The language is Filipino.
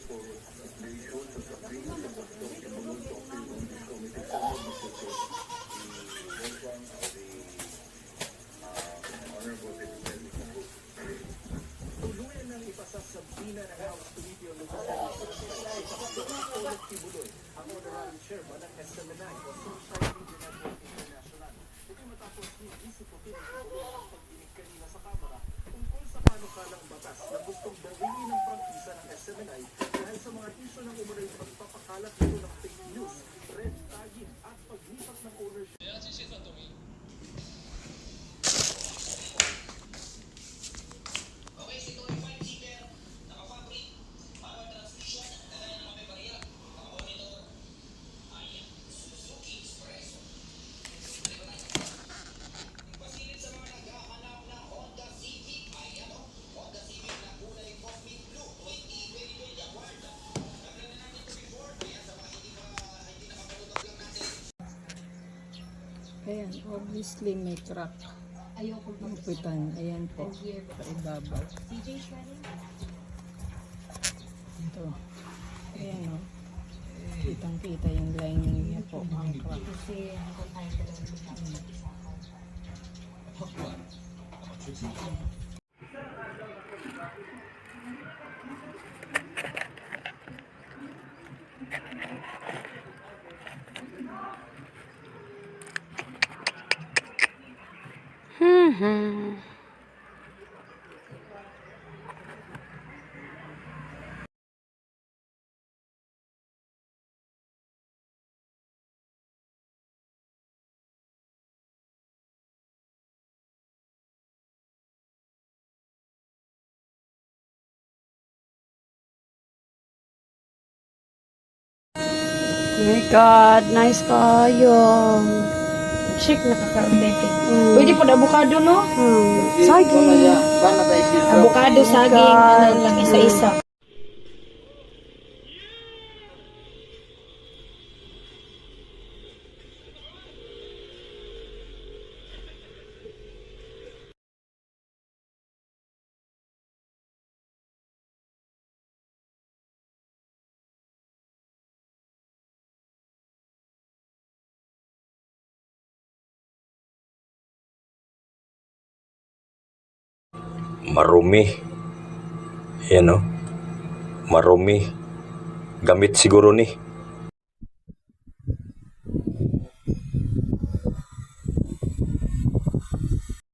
Tuluyan nang ipasasabina ng House Committee on Legislation sa Tibuloy ang honorary chairman ng SMNI o Sunshine Media Network International. Ito matapos ni Vice President ang pagdinig kanina sa Kamara tungkol sa panukalang batas na gustong bawiin ng prangkisa ng SMNI dahil sa mga isyu ng umunoy pagpapakalat nito ng fake news, red tagging at paglipat ng ownership. Ayan, obviously may truck. Upitan. Ayan po. Sa ibabaw. Ito. Ayan o. Kitang-kita yung lining niya po. Ang truck. Oh my God, nice kayo. Chick na kakaroon. Pwede po na avocado, no? Saging. Avocado, saging, ano lang, isa-isa. Marumi. Ayan o. Marumi. Gamit siguro ni.